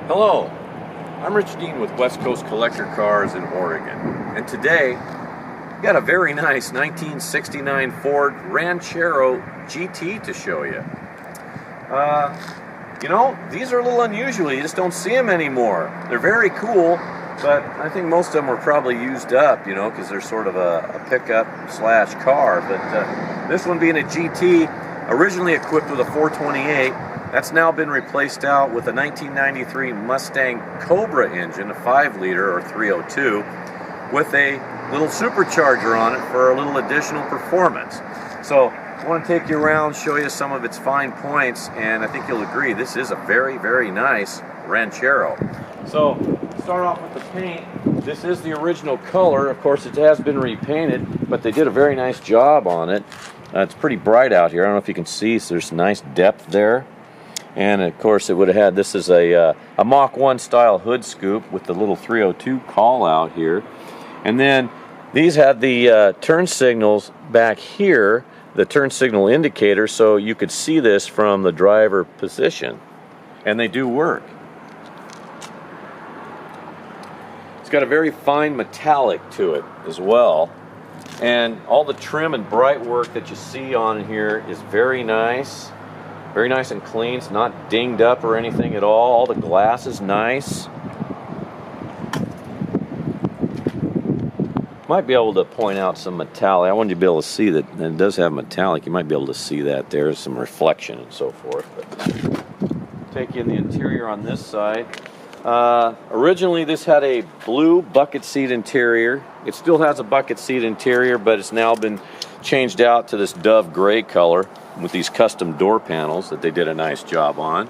Hello, I'm Rich Dean with West Coast Collector Cars in Oregon, and today we got a very nice 1969 Ford Ranchero GT to show you. You know, these are a little unusual. You just don't see them anymore. They're very cool, but I think most of them were probably used up, you know, because they're sort of a pickup slash car. But this one being a GT, originally equipped with a 428, that's now been replaced out with a 1993 Mustang Cobra engine, a 5-liter or 302, with a little supercharger on it for a little additional performance. So I want to take you around, show you some of its fine points, and I think you'll agree this is a very, very nice Ranchero. So start off with the paint. This is the original color. Of course, it has been repainted, but they did a very nice job on it. It's pretty bright out here. I don't know if you can see, so there's nice depth there. And of course it would have had, this is a Mach 1 style hood scoop with the little 302 call out here. And then these had the turn signals back here, the turn signal indicator, so you could see this from the driver position. And they do work. It's got a very fine metallic to it as well. And all the trim and bright work that you see on here is very nice. Very nice and clean. It's not dinged up or anything at all. All the glass is nice. Might be able to point out some metallic. I wanted you to be able to see that it does have metallic. You might be able to see that there's some reflection and so forth. But take you in the interior on this side. Originally this had a blue bucket seat interior. It still has a bucket seat interior, but it's now been changed out to this dove gray color with these custom door panels that they did a nice job on.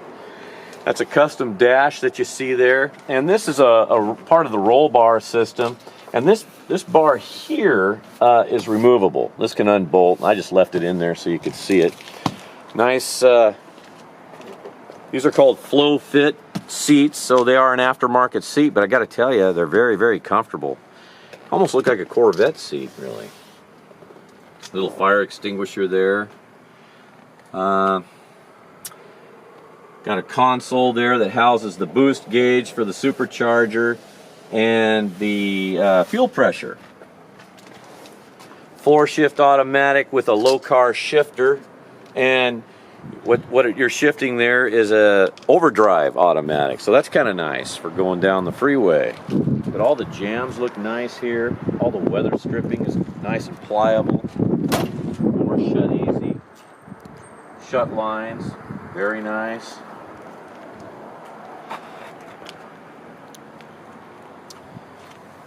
That's a custom dash that you see there, and this is a part of the roll bar system. And this bar here is removable. This can unbolt. I just left it in there so you could see it. Nice. These are called flow fit seats, so they are an aftermarket seat, but I got to tell you, they're very, very comfortable. Almost look like a Corvette seat, really. Little fire extinguisher there. Got a console there that houses the boost gauge for the supercharger and the fuel pressure. Floor shift automatic with a low car shifter, and what you're shifting there is a overdrive automatic, so that's kind of nice for going down the freeway. But all the jams look nice here. All the weather stripping is nice and pliable. Door shut easy. Shut lines, very nice.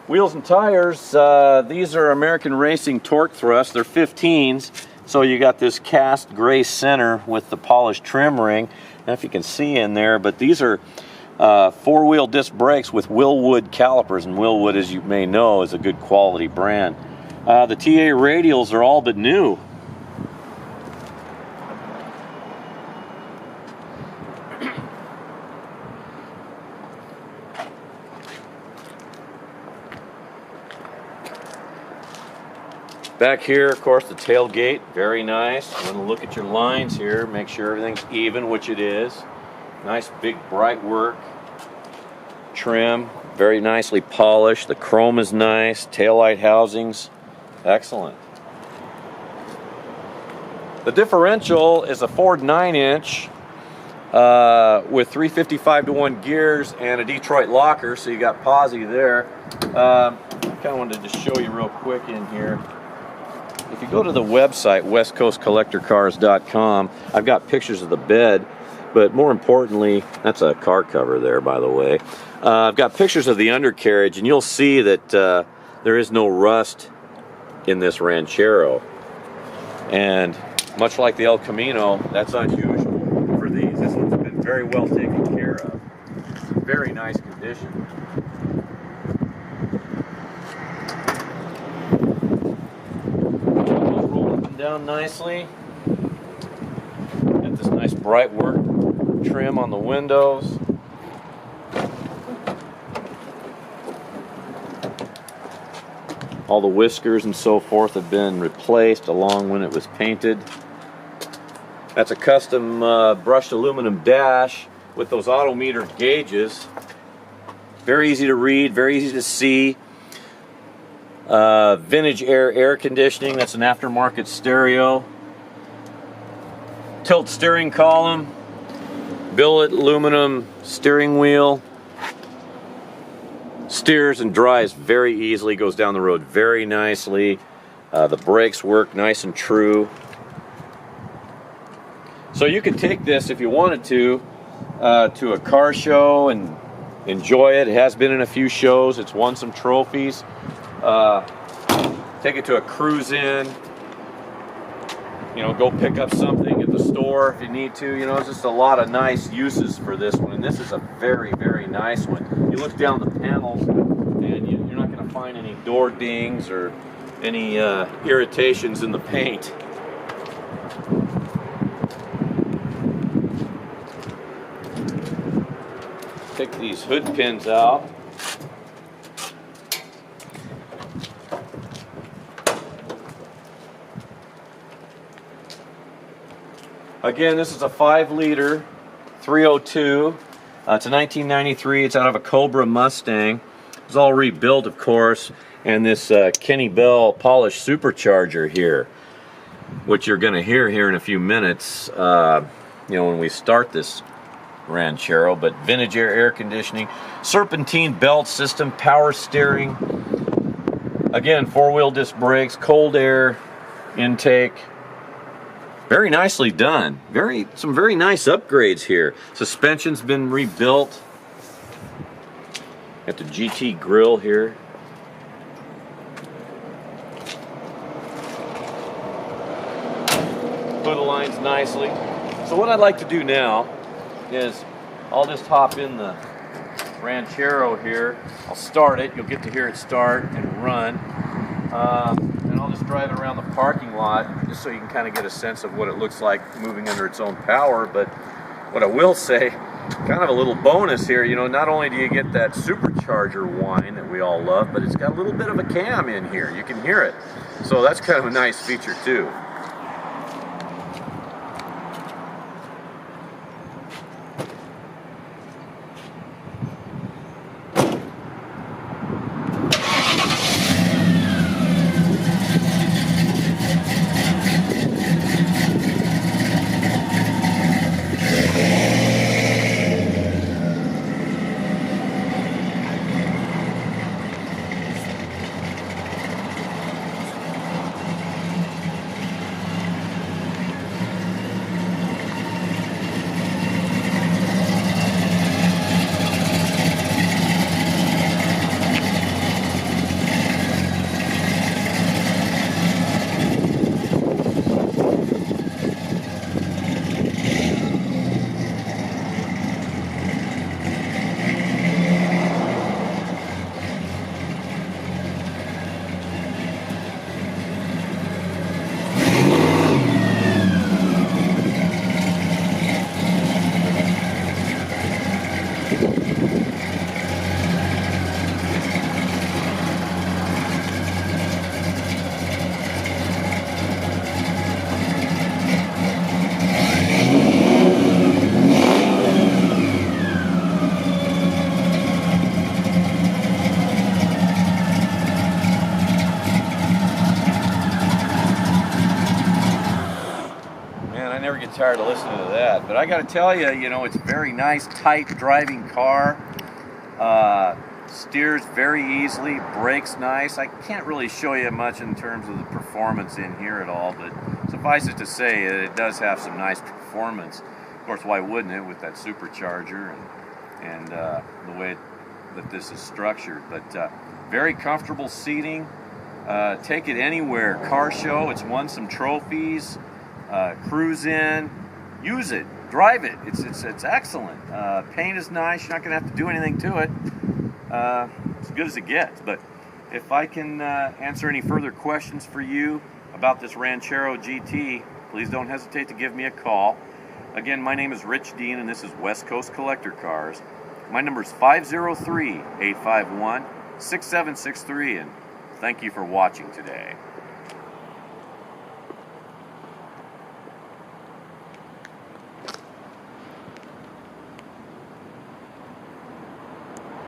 Wheels and tires, these are American Racing Torque Thrust. They're 15s, so you got this cast gray center with the polished trim ring. I don't know if you can see in there, but these are four-wheel disc brakes with Willwood calipers, and Willwood, as you may know, is a good quality brand. The TA radials are all but new. Back here, of course, the tailgate, very nice. I'm going to look at your lines here, make sure everything's even, which it is. Nice big bright work. Trim, very nicely polished. The chrome is nice. Taillight housings, excellent. The differential is a Ford 9-inch with 355-to-1 gears and a Detroit locker, so you got posi there. I kind of wanted to just show you real quick in here. If you go to the website, westcoastcollectorcars.com, I've got pictures of the bed, but more importantly, that's a car cover there, by the way. I've got pictures of the undercarriage, and you'll see that there is no rust in this Ranchero. And much like the El Camino, that's unusual for these. This one's been very well taken care of. Very nice condition. Down nicely. Got this nice bright work trim on the windows. All the whiskers and so forth have been replaced along when it was painted. That's a custom brushed aluminum dash with those autometer gauges. Very easy to read, very easy to see. Vintage air conditioning, that's an aftermarket stereo. Tilt steering column, billet aluminum steering wheel. Steers and drives very easily, goes down the road very nicely. The brakes work nice and true. So you could take this if you wanted to a car show and enjoy it. It has been in a few shows. It's won some trophies. Take it to a cruise in. You know, go pick up something at the store if you need to. You know, there's just a lot of nice uses for this one. And this is a very, very nice one. You look down the panels and you're not going to find any door dings or any irritations in the paint. Take these hood pins out. Again, this is a 5-liter 302. It's a 1993. It's out of a Cobra Mustang. It's all rebuilt, of course. And this Kenny Bell polished supercharger here, which you're going to hear here in a few minutes, you know, when we start this Ranchero. But vintage air conditioning, serpentine belt system, power steering. Again, 4-wheel disc brakes, cold air intake. Very nicely done. Some very nice upgrades here. Suspension's been rebuilt. Got the GT grill here. Hood aligns nicely. So what I'd like to do now is I'll just hop in the Ranchero here. I'll start it. You'll get to hear it start and run. And I'll just drive it around the parking lot just so you can kind of get a sense of what it looks like moving under its own power. But what I will say, kind of a little bonus here, you know, not only do you get that supercharger whine that we all love, but it's got a little bit of a cam in here. You can hear it. So that's kind of a nice feature too. Tired of listening to that, but I got to tell you, you know, it's a very nice, tight driving car. Steers very easily, brakes nice. I can't really show you much in terms of the performance in here at all, but suffice it to say, it does have some nice performance. Of course, why wouldn't it with that supercharger and the way that this is structured? But very comfortable seating. Take it anywhere. Car show. It's won some trophies. Cruise in, use it, drive it. It's excellent. Paint is nice. You're not going to have to do anything to it. As good as it gets. But if I can answer any further questions for you about this Ranchero GT, please don't hesitate to give me a call. Again, my name is Rich Dean, and this is West Coast Collector Cars. My number is 503-851-6763, and thank you for watching today.